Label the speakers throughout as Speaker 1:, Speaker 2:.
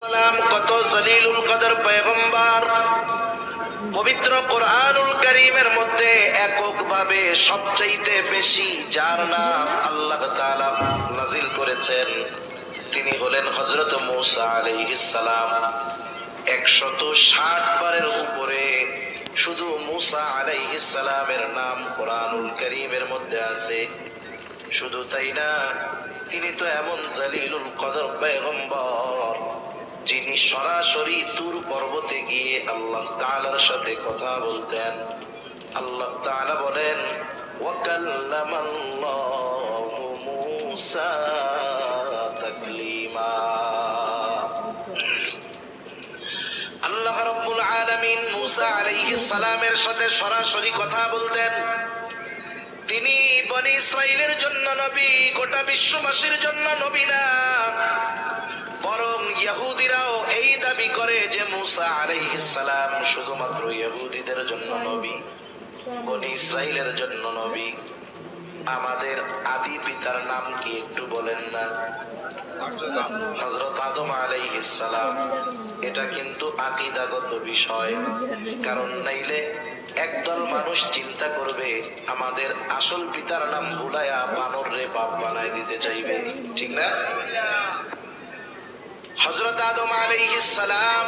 Speaker 1: সালাম কত জলিলুল কদর পয়গম্বর। পবিত্র কোরআনুল কারীমের মধ্যে এককভাবে সবচাইতে বেশি যার নাম আল্লাহ তাআলা নাজিল করেছেন তিনি হলেন হযরত মূসা আলাইহিস সালাম। 160 বারের উপরে শুধু মূসা আলাইহিস সালামের নাম কোরআনুল কারীমের মধ্যে আছে। শুধু তাই না, তিনি তো এমন জলিলুল কদর পয়গম্বর যিনি সরাসরি তুর পর্বতে গিয়ে আল্লাহ তাআলার সাথে কথা বলতেন। আল্লাহ তাআলা বলেন, ওয়াকাল্লামাল্লাহু মূসা তাকলিমা। আল্লাহ রাব্বুল আলামিন মূসা আলাইহিস সালামের সাথে সরাসরি কথা বলতেন। তিনি বনি ইসরাইলের জন্য নবী, গোটা বিশ্ববাসীর জন্য নবী না, বরং ইহুদিরাও এই দাবি করে যে মূসা আলাইহিস সালাম শুধুমাত্র ইহুদিদের জন্য নবী, বনি ইসরাইলের জন্য নবী। আমাদের আদি পিতার নাম কি একটু বলেন না? হযরত আদম আলাইহিস সালাম। এটা কিন্তু আকীদাগত বিষয়, কারণ নাইলে একদল মানুষ চিন্তা করবে আমাদের আসল পিতার নাম ভুলায়া বানর রে বাপ বানায় দিতে চাইবে, ঠিক না? হযরত আদম আলাইহিস সালাম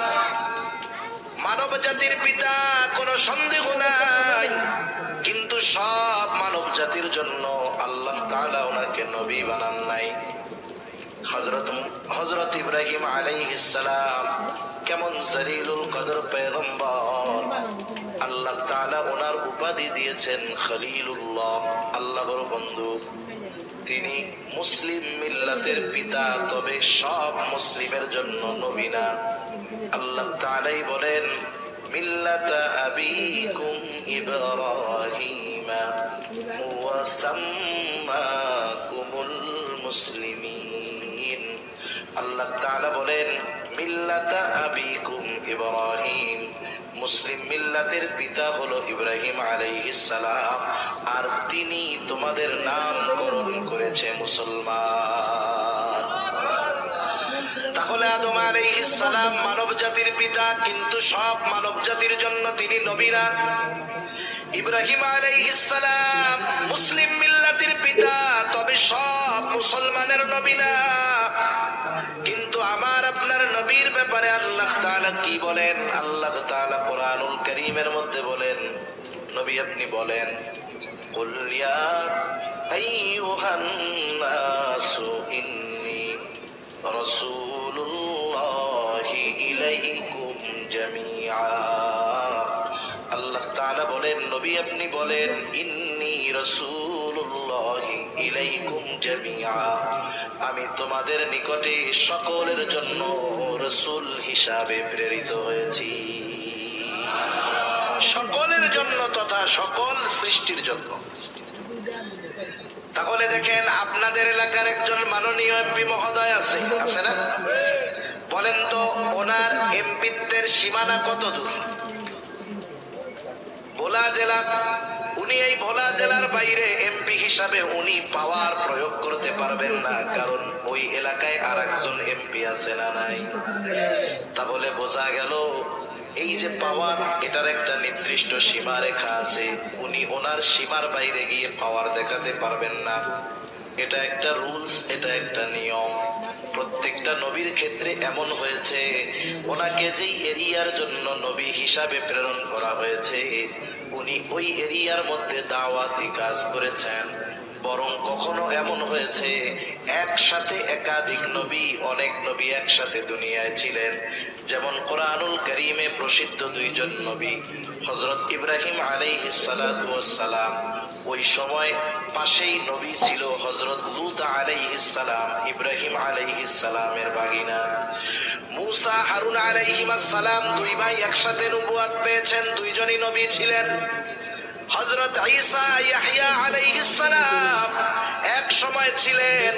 Speaker 1: মানব জাতির পিতা, কোনো সন্দেহ নাই, কিন্তু সব মানব জাতির জন্য আল্লাহ তাআলা ওনাকে নবী বানান নাই। হযরত ইব্রাহিম আলাইহিস সালাম কেমন জলিলুল কদর পয়গম্বর, আল্লাহ তাআলা ওনার উপাধি দিয়েছেন খলিলুল্লাহ, আল্লাহর বন্ধু। তিনি মুসলিম মিল্লাতের পিতা, তবে সব মুসলিমের জন্য নবী না। আল্লাহ তাআলাই বলেন, মিল্লাতা আবিকুম ইব্রাহিম ওয়া সাম্মাকুমুল মুসলিমিন। আল্লাহ তাআলা বলেন, মিল্লাতা আবিকুম ইব্রাহিম, মুসলিম মিল্লাতের পিতা হলো ইব্রাহিম আলাইহিস সালাম, আর তিনি তোমাদের নামকরণ করেছে মুসলমান। তাহলে আদম আলাইহিস সালাম মানব জাতির পিতা, কিন্তু সব মানব জাতির জন্য তিনি নবী না। ইব্রাহিম আলাইহিস সালাম মুসলিম মিল্লাতের পিতা, তবে সব মুসলমানের নবী না। কিন্তু আমার আপনার নবীর ব্যাপারে আল্লাহ তাআলা কি বলেন? আল্লাহ তাআলা কোরআনুল কারীমের মধ্যে বলেন, নবী আপনি বলেন, কুল ইয়া আইয়ুহান নাসু ইন্নী রাসূলুল্লাহি ইলাইকুম জামিআ। আল্লাহ তাআলা বলেন, নবী আপনি বলেন, ইন্নী রাসূলুল্লাহি ইলাইকুম জামিআ, আমি তোমাদের নিকটে সকলের জন্য রাসূল হিসাবে প্রেরিত হয়েছি, সকলের জন্য তথা সকল সৃষ্টির জন্য। তাহলে দেখেন, আপনাদের এলাকার একজন মাননীয় এমপি মহোদয় আছে, আছে না? বলেন তো ওনার এমপিত্বের সীমানা কত দূর? ভোলা জেলা, উনি এই ভোলা জেলার বাইরে এমপি হিসাবে উনি পাওয়ার প্রয়োগ করতে পারবেন না, কারণ ওই এলাকায় আর একজন এমপি আছে না নাই? তাহলে বোঝা গেল এই যে পাওয়ার, এটার একটা নির্দিষ্ট সীমা রেখা আছে, উনি ওনার সীমার বাইরে গিয়ে পাওয়ার দেখাতে পারবেন না। এটা একটা রুলস, এটা একটা নিয়ম। প্রত্যেকটা নবীর ক্ষেত্রে এমন হয়েছে, ওনাকে যেই এরিয়ার জন্য নবী হিসাবে প্রেরণ করা হয়েছে, উনি ওই এরিয়ার মধ্যে দাওয়াতি কাজ করেছেন। বরং কখনো এমন হয়েছে একসাথে একাধিক নবী, অনেক নবী একসাথে দুনিয়ায় ছিলেন। যেমন কোরআনুল কারীমে প্রসিদ্ধ দুইজন নবী, হযরত ইব্রাহিম আলাইহিস সালাতু ওয়াস সালাম, ওই সময় পাশেই নবী ছিল হযরত লূত আলাইহিস সালাম, ইব্রাহিম আলাইহিস সালামের ভাগিনা। মূসা হারুন আলাইহিস সালাম দুই ভাই একসাথে নবুয়ত পেয়েছেন, দুইজনই নবী ছিলেন। হযরত ঈসা ইয়াহইয়া আলাইহিস সালাম এক সময় ছিলেন।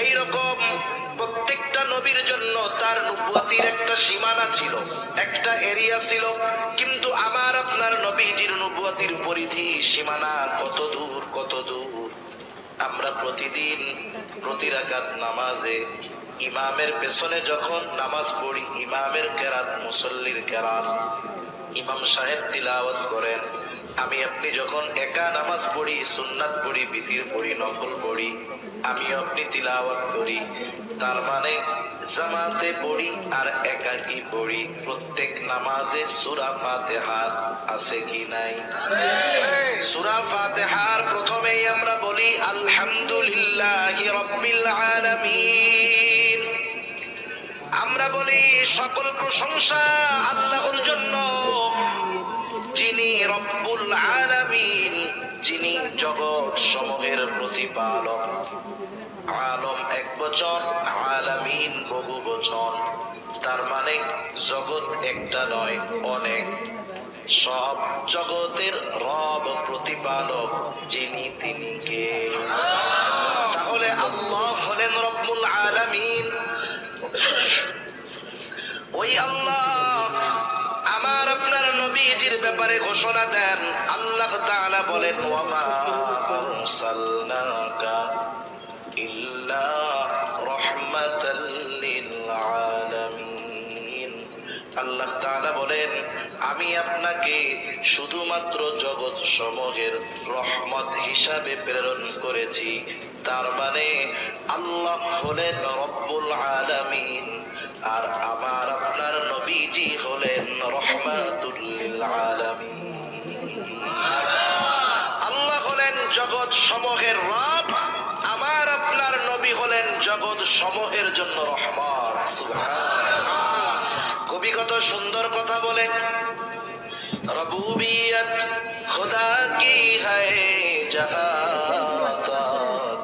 Speaker 1: এই রকম প্রত্যেকটা নবীর জন্য তার নবুয়তির একটা সীমানা ছিল, একটা এরিয়া ছিল। কিন্তু আমার আপনার নবীজির নবুয়তির পরিধি সীমানা কত দূর, কত দূর! আমরা প্রতিদিন প্রতি রাকাত নামাজে ইমামের পেছনে যখন নামাজ পড়ি, ইমামের কেরাত, মুসল্লির কেরাত, ইমাম সাহেব তিলাওয়াত করেন, আমি আপনি যখন একা নামাজ পড়ি, সুন্নাত পড়ি, বিতির পড়ি, নফল পড়ি, আমি আপনি তিলাওয়াত করি, তার মানে জামাতে পড়ি আর একাকী পড়ি, প্রত্যেক নামাজে সূরা ফাতিহা আছে কি নাই? সূরা ফাতিহার প্রথমেই আমরা বলি আলহামদুলিল্লাহি রাব্বিল আলামিন। আমরা বলি সকল প্রশংসা আল্লাহর জন্য, যিনি রব্বুল আলামিন, যিনি জগৎ সমূহের প্রতিপালক। আলম এক বচন, আলামিন বহু বচন, তার মানে জগৎ একটা নয়, অনেক। সব জগতের রব, প্রতিপালক যিনি, তিনি কে? তাহলে আল্লাহ হলেন রব্বুল আলামিন। ওই আল্লাহ আমার আপনার নবীজির ব্যাপারে ঘোষণা দেন। আল্লাহ তাআলা বলেন ওয়ামা আরসালনাকা ইল্লা রাহমাতাল লিল আলামিন। আল্লাহ তাআলা বলেন আমি আপনাকে শুধুমাত্র জগৎ সমূহের রহমত হিসাবে প্রেরণ করেছি। তার মানে আল্লাহ হলেন রব্বুল আলামিন, আর আমার আপনার নবীজি হলেন রহমাতুল লিল আলামিন। আল্লাহ হলেন জগৎ সমূহের রব, আমার আপনার নবী হলেন জগৎ সমূহের জন্য রহমত। সুবহানাল্লাহ। কবি কত সুন্দর কথা বলেন, রবুবিয়ত খুদা কি হ্যায় জাহাঁ তক,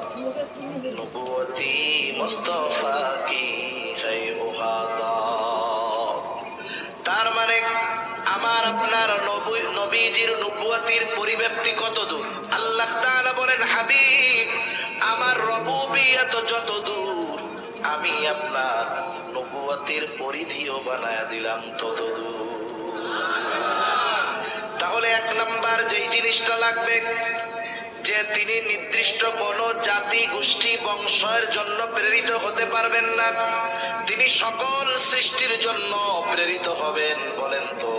Speaker 1: নবুয়তি মুস্তাফা কি হ্যায় ওহাদা। তার মানে আমার আপনার নবীজির নবুয়তির পরিব্যাপ্তি কত দূর। আল্লাহ তাআলা বলেন হাবিব আমার রবুবিয়ত যত দূর, আমি আপনার নবুয়তির পরিধিও বানায়া দিলাম তত দূর। তাহলে এক নাম্বার যেই জিনিসটা লাগবে, যে তিনি নির্দিষ্ট কোন জাতি, গোষ্ঠী, বংশের জন্য প্রেরিত হতে পারবেন না, তিনি সকল সৃষ্টির জন্য প্রেরিত হবেন। বলেন তো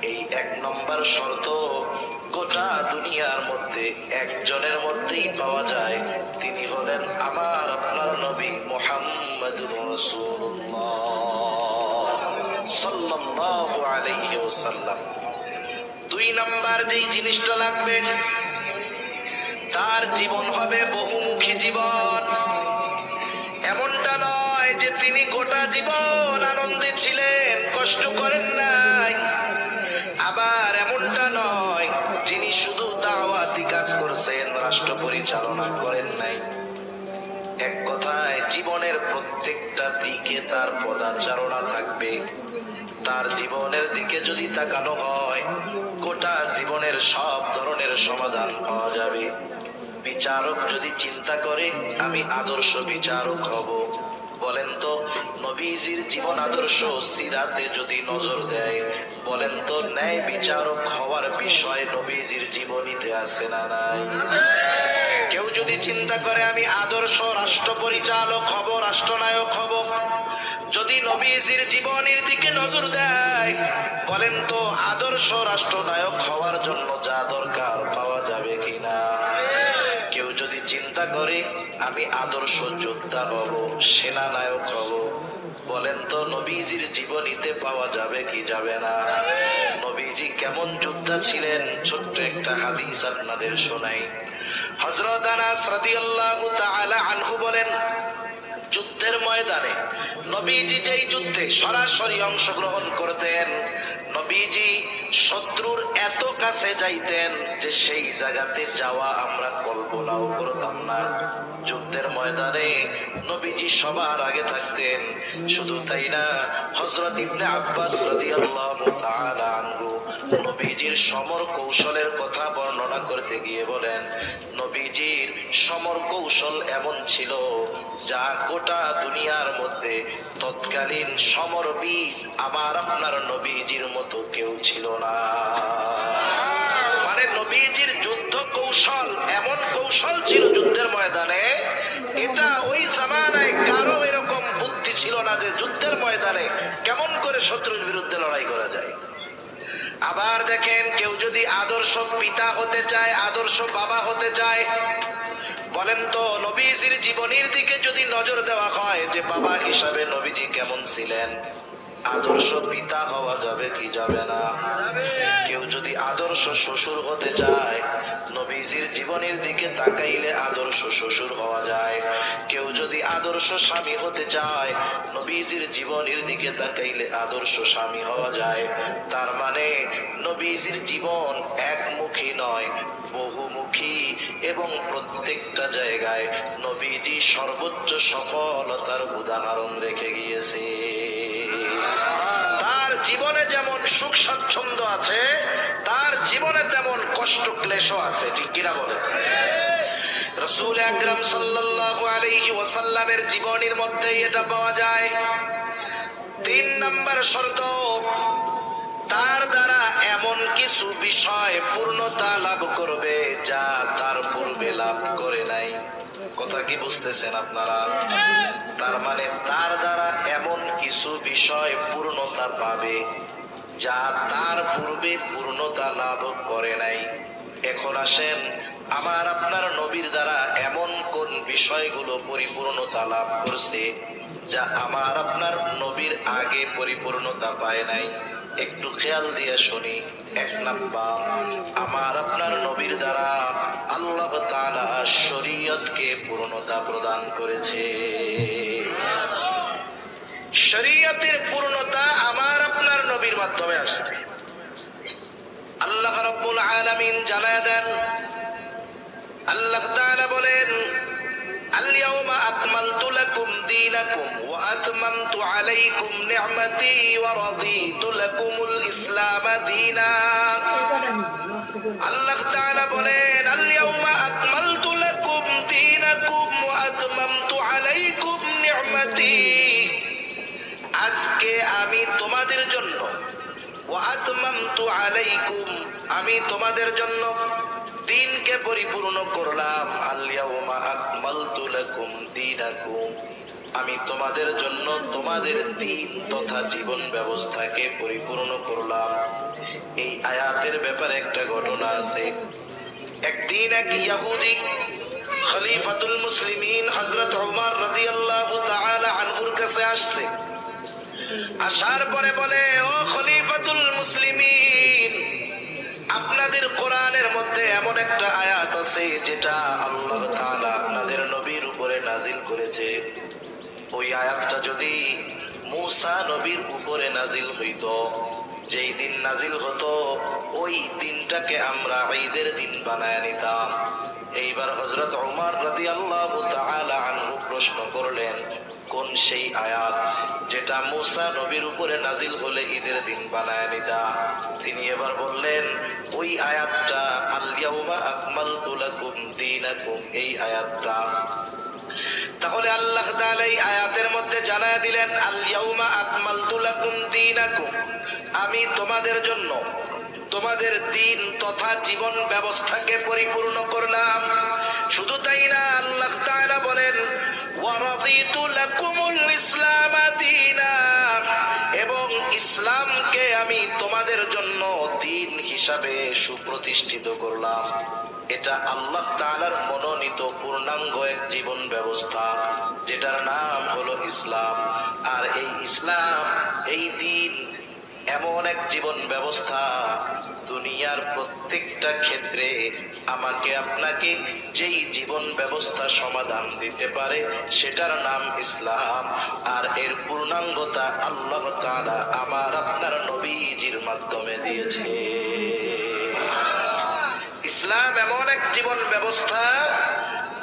Speaker 1: এই এক নম্বর শর্ত গোটা দুনিয়ার মধ্যে একজনের মধ্যেই পাওয়া যায়, তিনি হলেন আমার আপনার নবী মুহাম্মদুর রাসূলুল্লাহ সাল্লাল্লাহু আলাইহি ওয়াসাল্লাম। দুই নাম্বার যেই জিনিসটা লাগবে, তার জীবন হবে বহুমুখী জীবন। এমনটা নয় যে তিনি গোটা জীবন আনন্দে ছিলেন, কষ্ট করেন নাই। আবার এমনটা নয় যিনি শুধু দাওয়াতি কাজ করছেন, রাষ্ট্র পরিচালনা করেন নাই। এক কথায় জীবনের প্রত্যেকটা দিকে তার পদাচারণা থাকবে। তার জীবনের দিকে যদি তাকানো হয়, গোটা জীবনের সব ধরনের সমাধান পাওয়া যাবে। বিচারক যদি চিন্তা করে আমি আদর্শ বিচারক হব, বলেন তো নবীজির জীবন আদর্শ সিরাতে যদি নজর দেয়, বলেন তো ন্যায় বিচারক হওয়ার বিষয় নবীজির জীবনীতে আছে না নাই? কেউ যদি চিন্তা করে আমি আদর্শ রাষ্ট্র পরিচালক হব, রাষ্ট্রনায়ক হব, যদি নবীজির জীবনের দিকে নজর দেয়, বলেন তো আদর্শ রাষ্ট্রনায়ক হওয়ার জন্য যা দরকার পাওয়া যাবে কিনা? কেউ যদি চিন্তা করে আমি আদর্শ যোদ্ধা হব, সেনানায়ক হব, বলেন তো নবীজির জীবনীতে পাওয়া যাবে কি যাবে না? নবীজি কেমন যোদ্ধা ছিলেন, ছোট্ট একটা হাদিস আপনাদের শোনাই। হযরত আনাস রাদিয়াল্লাহু তাআলা আনহু বলেন, যুদ্ধের ময়দানে নবীজি যেই যুদ্ধে সরাসরি অংশগ্রহণ করতেন, নবীজি শত্রুর এত কাছে যাইতেন যে সেই জায়গাতে যাওয়া আমরা কল্পনাও করতাম না। যুদ্ধের ময়দানে নবীজি সবার আগে থাকতেন। শুধু তাই না, হযরত ইবনে আব্বাস রাদিয়াল্লাহু তাআলা আনহু নবীজির সমর কৌশলের কথা বর্ণনা করতে গিয়ে বলেন, নবীজির সমর কৌশল এমন ছিল যা গোটা দুনিয়ার মধ্যে তৎকালীন সমরবিদ আমার আপনার নবীজির মতো কেউ ছিল না। মানে নবীজির যুদ্ধ কৌশল এমন কৌশল ছিল যুদ্ধের ময়দানে, এটা ওই জামানায় কারো এরকম ছিল না যে যুদ্ধের ময়দানে কেমন করে শত্রুর বিরুদ্ধে লড়াই করা যায়। আবার দেখেন, কেউ যদি আদর্শ পিতা হতে চায়, আদর্শ বাবা হতে চায়, বলেন তো নবীজির জীবনীর দিকে যদি নজর দেওয়া হয় যে বাবা হিসাবে নবীজি কেমন ছিলেন, আদর্শ পিতা হওয়া যাবে কি যাবে না? কেউ যদি আদর্শ শ্বশুর হতে চায়, নবীজির জীবনের দিকে তাকাইলে আদর্শ শ্বশুর হওয়া যায়। কেউ যদি আদর্শ স্বামী হতে চায়, নবীজির জীবনের দিকে তাকাইলে আদর্শ স্বামী হওয়া যায়। তার মানে নবীজির জীবন একমুখী নয়, বহুমুখী, এবং প্রত্যেকটা জায়গায় নবীজি সর্বোচ্চ সফলতার উদাহরণ রেখে গিয়েছে। তার জীবনে যেমন সুখ স্বাচ্ছন্দ্য আছে, তার জীবনে তেমন কষ্ট ক্লেশও আছে, ঠিক কিনা বলেন? রাসূল আকরাম সাল্লাল্লাহু আলাইহি ওয়াসাল্লামের জীবনের মধ্যে এটা পাওয়া যায়। 3 নাম্বার শর্ত, তার দ্বারা এমন কিছু বিষয় পূর্ণতা লাভ করবে যা তার পূর্বে লাভ করে নাই। কথা কি বুঝতেছেন আপনারা? তার মানে তার দ্বারা এমন কিছু বিষয় পূর্ণতা পাবে যা তার পূর্বে পূর্ণতা লাভ করে নাই। এখন আসেন, আমার আপনার নবীর দ্বারা এমন কোন বিষয়গুলো পরিপূর্ণতা লাভ করছে যা আমার আপনার নবীর আগে পরিপূর্ণতা পায় নাই? একটু খেয়াল দিয়ে শুনি। 1 নাম্বার, আমার আপনার নবীর দ্বারা আল্লাহ তাআলা শরীয়তকে পূর্ণতা প্রদান করেছে। শরীয়তের পূর্ণতা আমার আপনার নবীর মাধ্যমে আসছে। আল্লাহ রাব্বুল আলামিন জানায় দেন, আল্লাহ তাআলা বলেন, আল-ইয়াওমা আকমালতু লাকুম দীনাকুম ওয়া আতমামতু আলাইকুম নি'মাতি ওয়া রাদিতু লাকুমুল ইসলাম দীনা। আল্লাহ তাআলা বলেন, আল-ইয়াওমা আকমালতু লাকুম দীনাকুম ওয়া আতমামতু আলাইকুম নি'মাতি, আজকে আমি তোমাদের জন্য, ওয়া আতমামতু আলাইকুম, আমি তোমাদের জন্য দ্বীনকে পরিপূর্ণ করলাম। আল-ইয়াওমা আকমালতু লাকুম দীনাকুম, আমি তোমাদের জন্য তোমাদের দ্বীন তথা জীবন ব্যবস্থাকে পরিপূর্ণ করলাম। এই আয়াতের ব্যাপারে একটা ঘটনা আছে। একদিন এক ইহুদি খলিফাতুল মুসলিমিন হযরত ওমর রাদিয়াল্লাহু তাআলা আনহুর কাছে আসছে। আসার পরে বলে, ও খলিফাতুল মুসলিমিন, আপনাদের কোরআনের মধ্যে এমন একটা আয়াত আছে যেটা আল্লাহ তাআলা আপনাদের নবীর উপরে নাজিল করেছে। ওই আয়াতটা যদি মূসা নবীর উপরে নাজিল হইতো, যেই দিন নাজিল হতো ওই দিনটাকে আমরা ঈদের দিন বানায় নিতাম। এইবার হযরত ওমর রাদিয়াল্লাহু তাআলা আনহু প্রশ্ন করলেন, কোন সেই আয়াত যেটা মূসা নবীর উপরে নাজিল হলে ঈদের দিন বানায় নিতা? তিনি এবার বললেন, ওই আয়াতটা আল-ইয়াওমা আকমালতু লাকুম দীনাকুম, এই আয়াতটা। তাহলে আল্লাহ তাআলা এই আয়াতের মধ্যে জানায় দিলেন, আল-ইয়াওমা আকমালতু লাকুম দীনাকুম, আমি তোমাদের জন্য তোমাদের দ্বীন তথা জীবন ব্যবস্থাকে পরিপূর্ণ করলাম। শুধু তাই না, আল্লাহ তাআলা বলেন, ওয়া রাদিতু লাকুমুল ইসলাম দীনা, এবং ইসলামকে আমি তোমাদের জন্য দ্বীন হিসাবে সুপ্রতিষ্ঠিত করলাম। এটা আল্লাহ তাআলার মনোনীত পূর্ণাঙ্গ এক জীবন ব্যবস্থা, যেটার নাম হলো ইসলাম। আর এই ইসলাম, এই দ্বীন এমন এক জীবন ব্যবস্থা, দুনিয়ার প্রত্যেকটা ক্ষেত্রে আমাকে আপনাকে যেই জীবন ব্যবস্থা সমাধান দিতে পারে সেটার নাম ইসলাম। আর এর পূর্ণাঙ্গতা আল্লাহ তাআলা আমার আপনার নবীজির মাধ্যমে দিয়েছে। ইসলাম এমন এক জীবন ব্যবস্থা,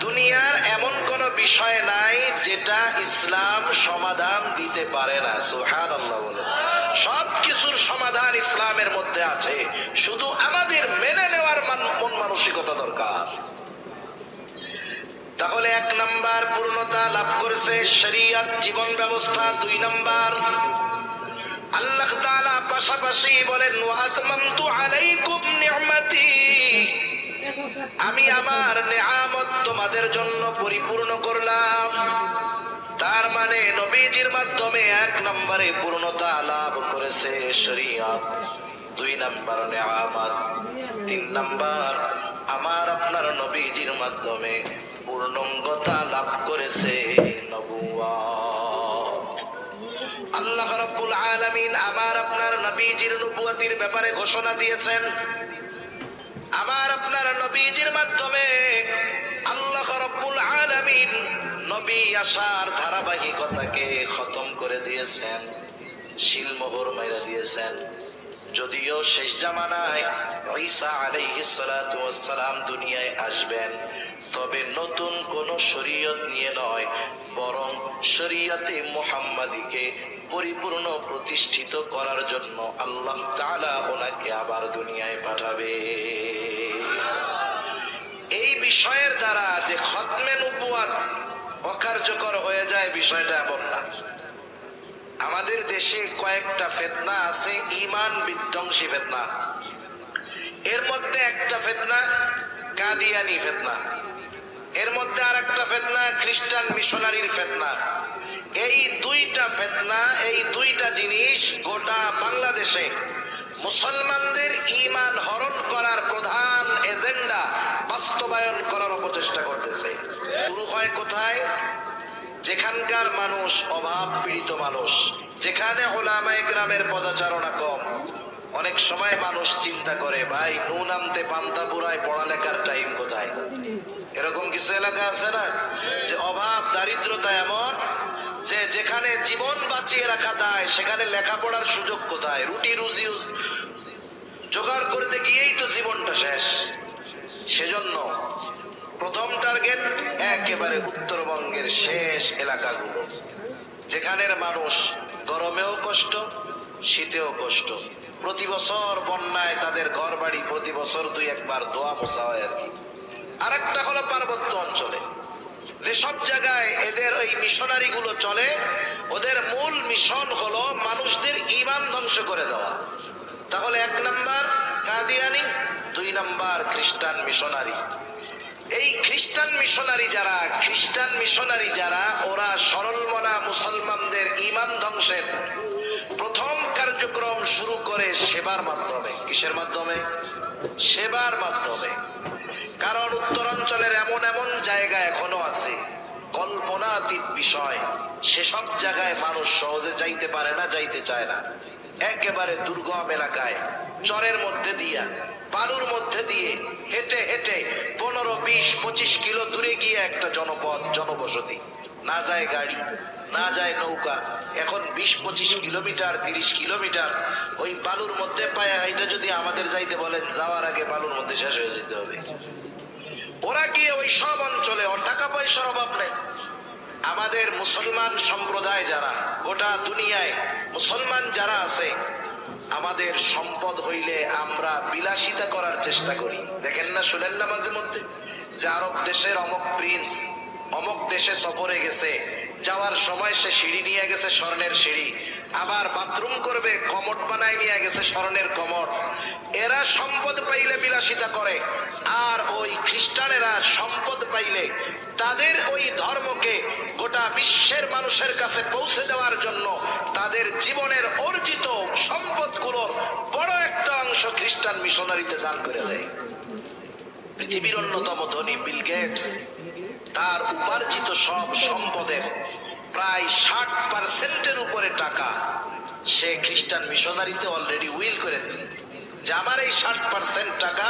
Speaker 1: দুনিয়ার এমন কোন বিষয় নাই যেটা ইসলাম সমাধান দিতে পারে না। সুবহানাল্লাহ বলেন। সব কিছুর সমাধান ইসলামের মধ্যে আছে, শুধু আমাদের মেনে নেওয়ার মন মানসিকতা দরকার। তাহলে 1 নাম্বার পূর্ণতা লাভ করেছে শরীয়ত জীবন ব্যবস্থা। 2 নাম্বার, আল্লাহ তাআলা পাশাপাশি বলেন, ওয়া আতমামতু আলাইকুম নি'মাতি, আমি আমার নেয়ামত তোমাদের জন্য পরিপূর্ণ করলাম। তার মানে নবীজির মাধ্যমে 1 নম্বরে পূর্ণতা লাভ করেছে শরীয়ত, 2 নম্বর নিয়ামত, 3 নম্বর আমার আপনার নবীজির মাধ্যমে পূর্ণাঙ্গতা লাভ করেছে নবুয়ত। আল্লাহ রাব্বুল আলামিন আমার আপনার নবীজির নবুয়তের ব্যাপারে ঘোষণা দিয়েছেন। আমার আপনার নবীজির মাধ্যমে আল্লাহ রাব্বুল আলামিন নবী আসার ধারাবাহিকতাকে খতম করে দিয়েছেন, শিলমোহর মাইরা দিয়েছেন। যদিও শেষ জামানায় ঈসা আলাইহিস সালাতু ওয়াস সালাম দুনিয়ায় আসবেন, তবে নতুন কোন শরীয়ত নিয়ে নয়, বরং শরীয়তে মুহাম্মাদীকে পরিপূর্ণ প্রতিষ্ঠিত করার জন্য আল্লাহ তাআলা ওনাকে আবার দুনিয়ায় পাঠাবে। এই বিষয়ের দ্বারা যে খতমে নবুয়ত অকার্যকর হয়ে যায় বিষয়টা এমন না। আমাদের দেশে কয়েকটা ফিতনা আছে, ঈমান বিধ্বংসী ফিতনা। এর মধ্যে একটা ফিতনা কাদিয়ানি ফিতনা, এর মধ্যে আরেকটা ফিতনা খ্রিস্টান মিশনারির ফিতনা। এই দুইটা ফিতনা, এই দুইটা জিনিস গোটা বাংলাদেশে মুসলমানদের ঈমান হরণ করার প্রধান এজেন্ডা বাস্তবায়ন করার অপচেষ্টা করতেছে। শুরু হয় কোথায়? যেখানকার মানুষ অভাব পীড়িত মানুষ, যেখানে উলামায়ে কেরামের পদচারণা কম। অনেক সময় মানুষ চিন্তা করে, ভাই নুন আনতে পান্তা পুরায় পড়ালেখার টাইম কোথায়? এরকম কিছু এলাকা আছে না, যে অভাব দারিদ্রতা এমন যে যেখানে জীবন বাঁচিয়ে রাখা দায় সেখানে লেখাপড়ার সুযোগ কোথায়? রুটি রুজি জোগাড় করতে গিয়েই তো জীবনটা শেষ। সেজন্য প্রথম টার্গেট একেবারে উত্তরবঙ্গের শেষ এলাকাগুলো, যেখানের মানুষ গরমেও কষ্ট, শীতেও কষ্ট। প্রতি বছর বন্যায় তাদের ঘর বাড়ি প্রতি বছর 2-1 বার দোয়া মোছা হয় আর কি। আরেকটা হলো পার্বত্য অঞ্চলে, যেসব জায়গায় এদের ওই মিশনারি গুলো চলে, ওদের মূল মিশন হলো মানুষদের ঈমান ধ্বংস করে দেওয়া। তাহলে 1 নাম্বার কাদিয়ানি, 2 নাম্বার খ্রিস্টান মিশনারি। এই খ্রিস্টান মিশনারি যারা ওরা সরল মনা মুসলমানদের ঈমান ধ্বংসের প্রথম কার্যক্রম শুরু করে সেবার মাধ্যমে। কিসের মাধ্যমে? সেবার মাধ্যমে। কারণ উত্তরাঞ্চলের এমন এমন জায়গা এখনো আছে কল্পনাতীত বিষয়, সেসব জায়গায় মানুষ সহজে যাইতে পারে না, যাইতে চায় না। একেবারে দুর্গম এলাকায় চরের মধ্যে দিয়া বালুর মধ্যে দিয়ে হেঁটে হেঁটে 15-20-25 কিলো দূরে গিয়ে একটা জনপদ, জনবসতি। না যায় গাড়ি, না যায় নৌকা। এখন 20-25 কিলোমিটার 30 কিলোমিটার ওই বালুর মধ্যে পায়ে হাইটা যদি আমাদের যাইতে বলেন, যাওয়ার আগে বালুর মধ্যে শেষ হয়ে যেতে হবে। ওরা গিয়ে ওই সব অঞ্চলে, ওর টাকা পয়সার অভাব নেই। আমাদের মুসলমান সম্প্রদায় যারা গোটা দুনিয়ায় মুসলমান যারা আছে, আমাদের সম্পদ হইলে আমরা বিলাসিতা করার চেষ্টা করি। দেখেন না, শুনেন না মাঝে মধ্যে যে আরব দেশের অমুক প্রিন্স অমুক দেশে সফরে গেছে, যাওয়ার সময় সে সিঁড়ি নিয়ে গেছে, স্বর্ণের সিঁড়ি। আবার বাথরুম করবে, কমোড বানায় নিয়ে গেছে, স্বর্ণের কমোড। এরা সম্পদ পাইলে বিলাসিতা করে, আর ওই খ্রিস্টানেরা সম্পদ পাইলে তাদের ওই ধর্মকে গোটা বিশ্বের মানুষের কাছে পৌঁছে দেওয়ার জন্য তাদের জীবনের অর্জিত সম্পদগুলোর বড় একটা অংশ খ্রিস্টান মিশনারিতে দান করে দেয়। পৃথিবীর অন্যতম ধনী বিল গেটস তার উপার্জিত সব সম্পদের প্রায় 60% উপরে টাকা সে খ্রিস্টান মিশনারিতে অলরেডি উইল করে দিয়েছে, যে আমার এই 60% টাকা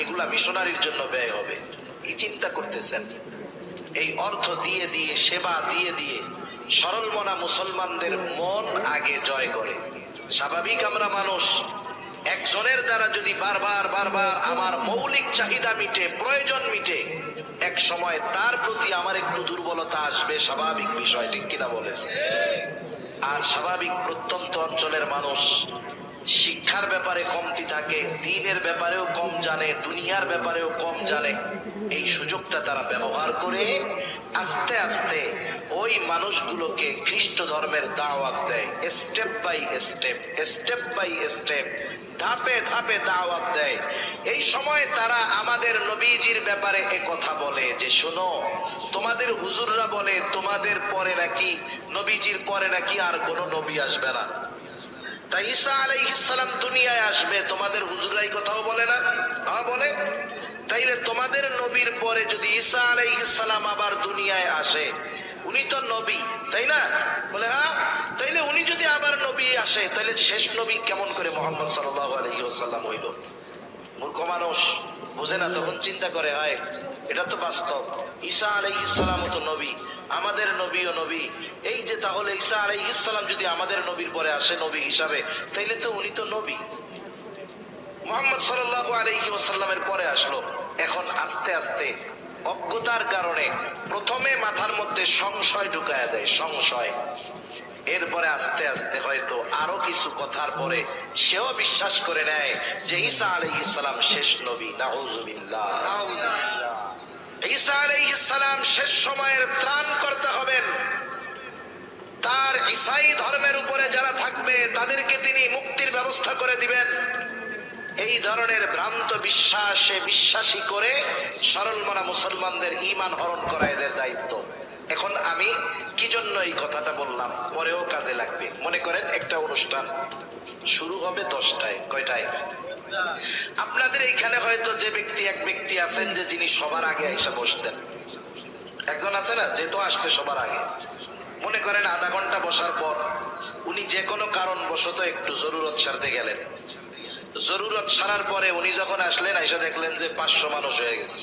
Speaker 1: এগুলা মিশনারির জন্য ব্যয় হবে। কি চিন্তা করতেছেন? এই অর্থ দিয়ে দিয়ে, সেবা দিয়ে দিয়ে সরল মনা মুসলমানদের মন আগে জয় করে। স্বাভাবিক আমরা মানুষ, একজনের দ্বারা যদি বারবার বারবার আমার মৌলিক চাহিদা মিটে, প্রয়োজন মিটে, এক সময় তার প্রতি আমার একটু দুর্বলতা আসবে, স্বাভাবিক বিষয়, ঠিক কিনা বলেন? আর স্বাভাবিক প্রত্যন্ত অঞ্চলের মানুষ শিক্ষার ব্যাপারে কমতি থাকে, দ্বীনের ব্যাপারেও কম জানে, দুনিয়ার ব্যাপারেও কম জানে। এই সুযোগটা তারা ব্যবহার করে আস্তে আস্তে ওই মানুষগুলোকে খ্রিস্ট ধর্মের দাওয়াত দেয়, step by step, step by step, ধাপে ধাপে দাওয়াত দেয়। এই সময় তারা আমাদের নবীজির ব্যাপারে এ কথা বলে যে শোনো, তোমাদের হুজুররা বলে তোমাদের পরে নাকি, নবীজির পরে নাকি আর কোনো নবী আসবে না, তাই ঈসা আলাইহিস সালাম দুনিয়ায় আসবে, তোমাদের হুজুরাই কথাও বলে না? হ্যাঁ বলে। তাইলে তোমাদের নবীর পরে যদি ঈসা আলাইহিস সালাম আবার দুনিয়ায় আসে, উনি তো নবী, তাই না? বলে হ্যাঁ। তাইলে উনি যদি আবার নবী আসে, তাহলে শেষ নবী কেমন করে মুহাম্মদ সাল্লাল্লাহু আলাইহি ওয়াসাল্লাম হইল? মূর্খ মানুষ বুঝে না, তখন চিন্তা করে হয় এটা তো বাস্তব, ঈসা আলাইহিস সালাম তো নবী, আমাদের নবীও নবী। এই যে তাহলে ঈসা আলাইহিস সালাম যদি আমাদের নবীর পরে আসে নবী হিসাবে, তাইলে তো উনি তো নবী। মুহাম্মদ সাল্লাল্লাহু আলাইহি ওয়াসাল্লামের পরে আসলো। এখন আস্তে আস্তে অজ্ঞতার কারণে প্রথমে মাথার মধ্যে সংশয় ঢুকায়া দেয়, সংশয়। এরপরে আস্তে আস্তে হয়তো আরো কিছু কথার পরে সেও বিশ্বাস করে নেয় যে ঈসা আলাইহিস সালাম শেষ নবী। নাউযুবিল্লাহ। ঈসা আলাইহিস সালাম শেষ সময়ের ত্রাণ করতে হবেন, তার ঈসাই ধর্মের উপরে যারা থাকবে তাদেরকে তিনি মুক্তির ব্যবস্থা করে দিবেন। এই ধরনের ভ্রান্ত বিশ্বাসে বিশ্বাসী করে সরল মনা মুসলমানদের ঈমান হরণ করা এদের দায়িত্ব। এখন আমি কি জন্য এই কথাটা বললাম, পরেও কাজে লাগবে। মনে করেন একটা অনুষ্ঠান শুরু হবে 10টায়, কয়টায়? আপনাদের এইখানে হয়তো যে ব্যক্তি, এক ব্যক্তি আছেন যে যিনি সবার আগে এসে বসছেন, একজন আছে না যে তো আসছে সবার আগে। মনে করেন আধা ঘন্টা বসার পর উনি যে কোনো কারণ বশত একটু জরুরত সারতে গেলেন। জরুরত সারার পরে উনি যখন আসলেন, এসে দেখলেন যে 500 মানুষ হয়ে গেছে।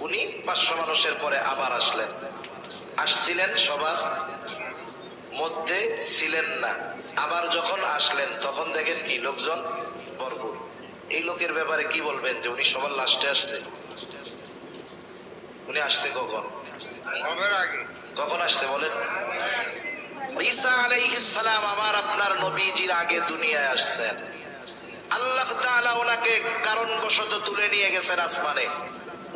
Speaker 1: উনি 500 মানুষের পরে আবার আসলেন, আসছিলেন সবার মধ্যে ছিলেন না। আবার যখন আসলেন তখন দেখেন কি লোকজন ভরপুর। এই লোকের ব্যাপারে কি বলবেন যে উনি সবার লাস্টে আসছে? উনি আসছে কখন? কখন আসছে বলেন? ঈসা আলাইহিস সালাম আমার আপনার নবীজির আগে দুনিয়ায় আসছেন। আল্লাহ তাআলা ওনাকে কারণবশত তুলে নিয়ে গেছেন আসমানে,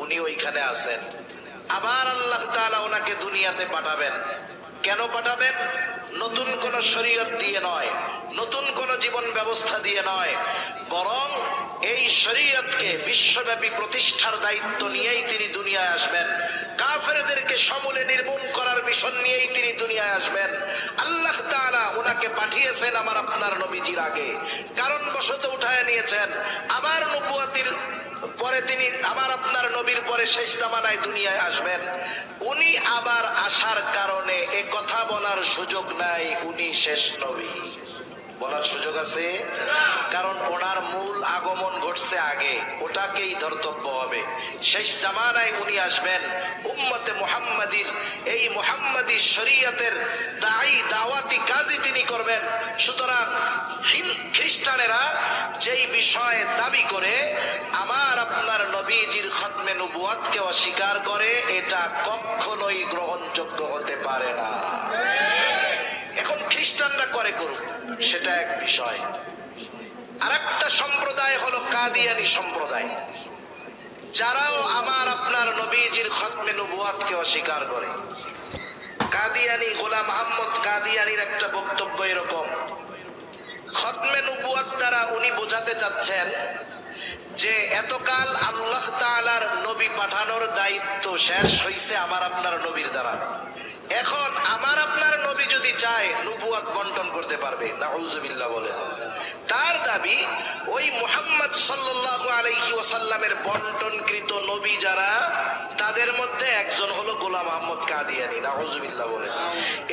Speaker 1: উনি ওইখানে আছেন। আবার আল্লাহ তাআলা ওনাকে দুনিয়াতে পাঠাবেন। কেন পাঠাবেন? নতুন কোন শরীয়ত দিয়ে নয়, নতুন কোন জীবন ব্যবস্থা দিয়ে নয়, বরং এই শরীয়তকে বিশ্বব্যাপী প্রতিষ্ঠার দায়িত্ব নিয়েই তিনি দুনিয়ায় আসবেন। কাফেরদেরকে সমূলে নির্মূল করার মিশন নিয়েই তিনি দুনিয়ায় আসবেন। আল্লাহ তাআলা ওনাকে পাঠিয়েছেন আমার আপনার নবীজির আগে, কারণবশত উঠায় নিয়েছেন। আবার নবুয়তির পরে তিনি আবার আপনার নবীর পরে শেষ জামানায় দুনিয়ায় আসবেন। উনি আবার আসার কারণে এ কথা বলার সুযোগ নাই উনি শেষ নবী। বলার সুযোগ আছে? কারণ ওনার মূল আগমন ঘটছে আগে, ওটাকেই ধর্তব্য হবে। শেষ জামানায় উনি আসবেন, উম্মতে মুহাম্মাদির এই মুহাম্মাদি শরীয়তের দাওয়াতি কাজই তিনি করবেন। সুতরাং খ্রিস্টানেরা যেই বিষয় দাবি করে আমার আপনার নবীজির খতমে নবুয়তকে অস্বীকার করে, এটা কখনোই গ্রহণযোগ্য হতে পারে না। এখন খ্রিস্টানরা করে করুক, সেটা এক বিষয়। আরেকটা সম্প্রদায় হলো কাদিয়ানী সম্প্রদায়, যারাও আমার আপনার নবীজির খতমে নবুয়তকে অস্বীকার করে। কাদিয়ানী গোলাম আহমদ কাদিয়ানীর একটা বক্তব্য এরকম, খতমে নবুয়ত দ্বারা উনি বোঝাতে চাচ্ছেন যে এতকাল আল্লাহ তাআলার নবী পাঠানোর দায়িত্ব শেষ হইছে আমার আপনার নবীর দ্বারা। এখন আমার আপনার নবী যদি চায় নবুয়ত বন্টন করতে পারবে। নাউযুবিল্লাহ বলেন। তার দাবি ওই মুহাম্মদ সাল্লাল্লাহু আলাইহি ওয়াসাল্লামের বন্টনকৃত নবী যারা, তাদের মধ্যে একজন হলো গোলাম আহমদ কাদিয়ানী। নাউযুবিল্লাহ বলেন।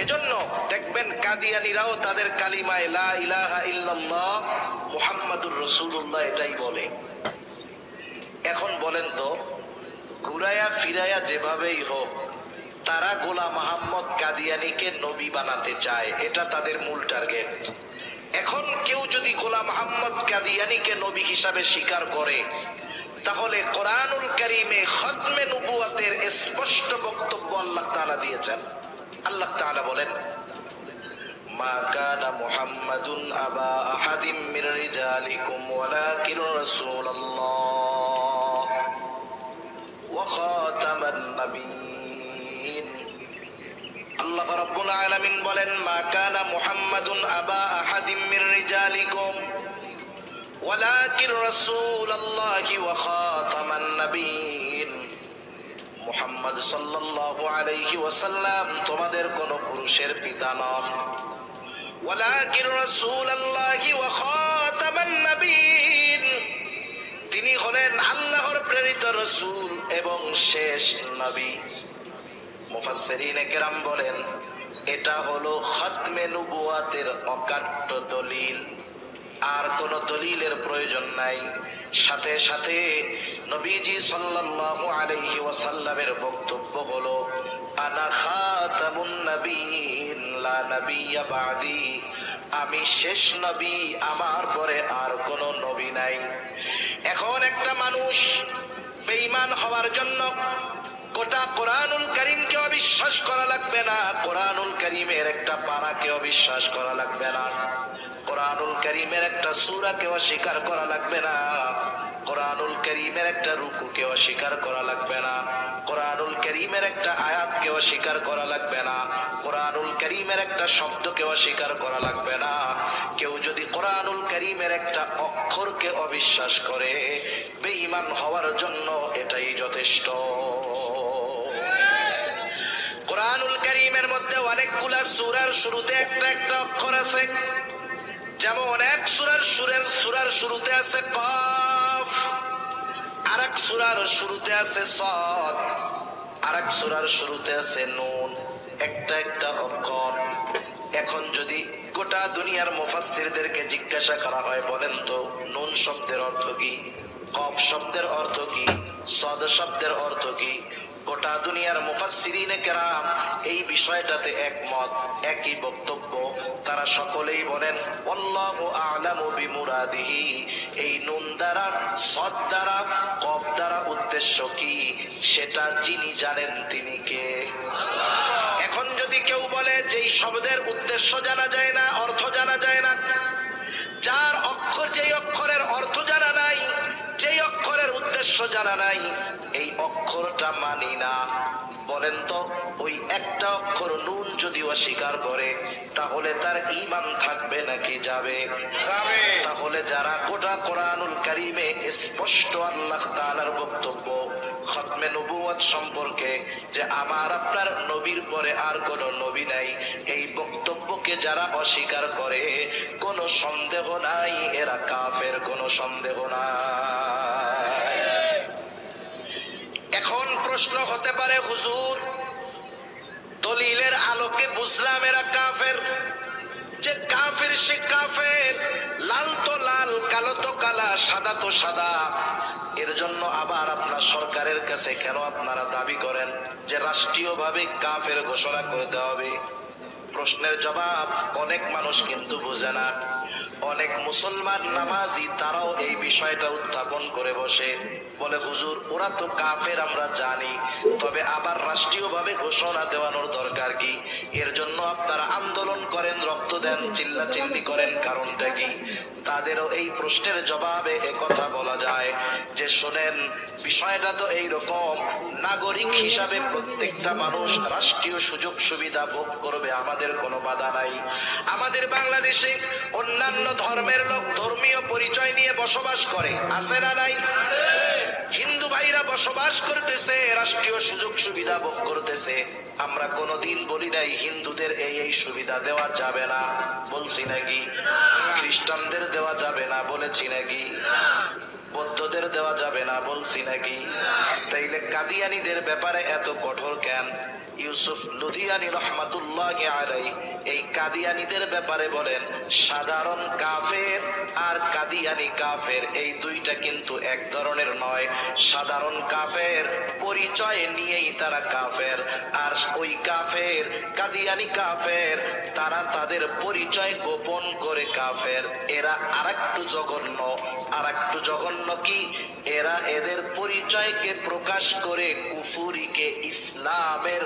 Speaker 1: এজন্য দেখবেন কাদিয়ানীরাও তাদের কালিমায়ে লা ইলাহা ইল্লাল্লাহ মুহাম্মাদুর রাসূলুল্লাহ এটাই বলে। এখন বলেন তো, ঘুরায়া ফিরায়া যেভাবেই হোক তারা গোলাম আহমদ কাদিয়ানীকে নবী বানাতে চায়, এটা তাদের মূল টার্গেট। এখন কেউ যদি গোলাম আহমদ কাদিয়ানীকে নবী হিসাবে স্বীকার করে, তাহলে কোরআনুল কারীমে খতমে নবুয়তের স্পষ্ট বক্তব্য আল্লাহ তাআলা দিয়েছেন। আল্লাহ তাআলা বলেন, মা কানা মুহাম্মাদুন আবা আহাদিম মির রিজালিকুম ওয়ালাকিন রাসূলুল্লাহ ওয়া খাতামান নাবিয়্যিন। আল্লাহ রাব্বুল আলামিন বলেন, মা কানা মুহাম্মাদুন আবা আহাদিম মির রিজালিকুম ওয়ালাকিন রাসূলুল্লাহি ওয়া খাতামান নাবিয়্যিন। মুহাম্মদ সাল্লাল্লাহু আলাইহি ওয়াসাল্লাম তোমাদের কোন পুরুষের পিতা নন, ওয়ালাকিন রাসূলুল্লাহি ওয়া খাতামান নাবিয়্যিন, তিনি হলেন আল্লাহর প্রেরিত রাসূল এবং শেষ নবী। মুফাসসিরিনে কেরাম বলেন এটা হলো খতমে নবুয়াতের অকাট্য দলিল, আর কোন দলিলের প্রয়োজন নাই। সাথে সাথে নবীজি সাল্লাল্লাহু আলাইহি ওয়াসাল্লামের বক্তব্য হলো, আনা খাতামুন নবিয়্যিন লা নবিয়্যা বাদি, আমি শেষ নবী, আমার পরে আর কোন নবী নাই। এখন একটা মানুষ বেঈমান হওয়ার জন্য গোটা কোরআনুল কারীমকে অবিশ্বাস করা লাগবে না, কোরআনুল কারীমের একটা পারাকে অবিশ্বাস করা লাগবে না, কোরআনুল কারীমের একটা সূরাকে অস্বীকার করা লাগবে না, কোরআনুল কারীমের একটা রুকুকে অস্বীকার করা লাগবে না, কোরআনুল কারীমের একটা আয়াতকে অস্বীকার করা লাগবে না, কোরআনুল কারীমের একটা শব্দকে অস্বীকার করা লাগবে না। কেউ যদি কোরআনুল কারীমের একটা অক্ষরকে অবিশ্বাস করে, বেঈমান হওয়ার জন্য এটাই যথেষ্ট। কোরআনুল কারীমের মধ্যে অনেকগুলা সূরার শুরুতে একটা একটা অক্ষর আছে। যেমন এক সূরার শুরুতে আছে কফ, আরেক সূরার শুরুতে আছে সাদ, আরেক সূরার শুরুতে আছে নুন, একটা একটা অক্ষর। এখন যদি গোটা দুনিয়ার মুফাসসিরদেরকে জিজ্ঞাসা করা হয়, বলেন তো নুন শব্দের অর্থ কি, কফ শব্দের অর্থ কি, সাদ শব্দের অর্থ কি, গোটা দুনিয়ার মুফাসসিরিনে কেরাম এই বিষয়টাতে একমত, একই বক্তব্য। তারা সকলেই বলেন আল্লাহু আ'লামু বিমুরাদিহি, এই নুন দ্বারা, সাদ দ্বারা, কফ দ্বারা উদ্দেশ্য কি সেটা যিনি জানেন তিনি কে। এখন যদি কেউ বলে যে এই শব্দের উদ্দেশ্য জানা যায় না, অর্থ জানা যায় না, যার অক্ষর, যেই অক্ষরের অর্থ জানা নাই, যেই অক্ষরের উদ্দেশ্য জানা নাই, এই অক্ষরটা মানি না, বলেন তো ওই একটা অক্ষর নুন যদি অস্বীকার করে তাহলে তার ঈমান থাকবে নাকি যাবে? তাহলে যারা গোটা কোরআনুল কারীমে স্পষ্ট আল্লাহ তাআলার বক্তব্য খতমে নবুয়ত সম্পর্কে যে আমার আপনার নবীর পরে আর কোন নবী নাই, এই বক্তব্যকে যারা অস্বীকার করে কোনো সন্দেহ নাই এরা কাফের, কোনো সন্দেহ নাই। এখন প্রশ্ন হতে পারে, হুজুর দলিলের আলোকে বুঝলাম এরা কাফের, যে কাফের সে কাফের, লাল তো লাল, কালো তো কালা, সাদা তো সাদা, এর জন্য আবার আপনার সরকারের কাছে কেন আপনারা দাবি করেন যে রাষ্ট্রীয়ভাবে কাফের ঘোষণা করতে হবে? প্রশ্নের জবাব অনেক মানুষ কিন্তু বোঝে না। অনেক মুসলমান নামাজি তারাও এই বিষয়টা উত্থাপন করে বসে, বলে হুজুর ওরা তো কাফের আমরা জানি, তবে আবার রাষ্ট্রীয়ভাবে ঘোষণা দেওয়ানোর দরকার কি? এর জন্য আপনারা আন্দোলন করেন, রক্ত দেন, চিল্লাচিল্লি করেন, কারণটা কি? তাদেরও এই প্রশ্নের জবাবে একথা বলা যায় যে শোনেন, বিষয়টা তো এইরকম, নাগরিক হিসাবে প্রত্যেকটা মানুষ রাষ্ট্রীয় সুযোগ সুবিধা ভোগ করবে, আমাদের কোনো বাধা নাই। আমাদের বাংলাদেশে অন্যান্য ধর্মের লোক ধর্মীয় পরিচয় নিয়ে বসবাস করে, আছে না নাই? হিন্দু ভাইরা বসবাস করতেছে, রাষ্ট্রীয় সুযোগ সুবিধা ভোগ করতেছে। আমরা কোনোদিন বলি নাই হিন্দুদের এই এই সুবিধা দেওয়া যাবে না, বলছি নাকি? খ্রিস্টানদের দেওয়া যাবে না বলেছি নাকি? বৌদ্ধদের দেওয়া যাবে না বলছি নাকি? তাইলে কাদিয়ানীদের ব্যাপারে এত কঠোর কেন? ইউসুফ লুধিয়ানী রহমাতুল্লাহি আলাইহি এই কাদিয়ানীদের ব্যাপারে বলেন, সাধারণ কাফের আর কাদিয়ানী কাফের এই দুইটা কিন্তু এক ধরনের নয়। সাধারণ কাফের পরিচয় নিয়েই তারা কাফের, আর ওই কাফের কাদিয়ানী কাফের তারা তাদের পরিচয় গোপন করে কাফের। এরা আরেকটু জঘন্য, আরেকটু জঘন্য কি? এরা এদের পরিচয়কে প্রকাশ করে কুফুরিকে ইসলামের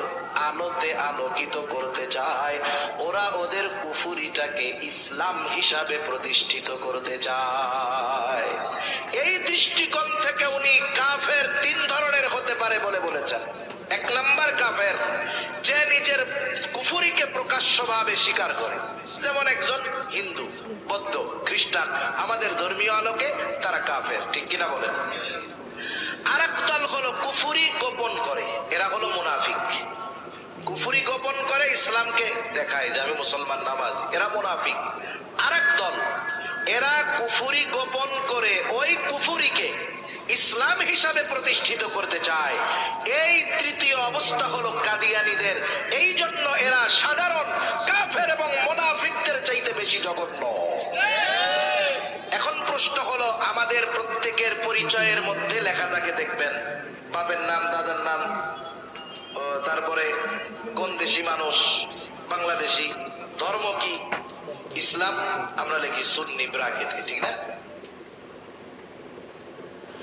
Speaker 1: আলোতে আলোকিত করতে চায়। ওরা ওদের কুফুরিটাকে ইসলাম হিসাবে প্রতিষ্ঠিত করতে চায়। এই দৃষ্টিকোণ থেকে উনি কাফের তিন ধরনের হতে পারে বলে বলেছেন। এক নাম্বার কাফের, যে নিজের কুফুরি প্রকাশ্যভাবে স্বীকার করে। যেমন একজন হিন্দু, বৌদ্ধ, খ্রিস্টান আমাদের ধর্মীয় আলোকে তারা কাফের, ঠিক কিনা বলেন? আরেক দল হলো কুফরি গোপন করে, এরা হলো মুনাফিক। কুফরি গোপন করে ইসলামকে দেখায় যে আমি মুসলমান, নামাজি, এরা মুনাফিক। আরেক দল, এরা কুফরি গোপন করে ওই কুফরিকে ইসলাম হিসাবে প্রতিষ্ঠিত করতে চায়। এই তৃতীয় অবস্থা হলো কাদিয়ানীদের। এই জন্য এরা সাধারণ কাফের এবং মুনাফিকদের চাইতে বেশি জঘন্য। এখন প্রশ্ন হলো, আমাদের প্রত্যেকের পরিচয়ের মধ্যে লেখা থাকে দেখবেন, বাপের নাম, দাদার নাম, তারপরে কোন দেশি মানুষ, বাংলাদেশি, ধর্ম কি ইসলাম, আমরা লিখি সুন্নি ব্রাকেট, ঠিক না?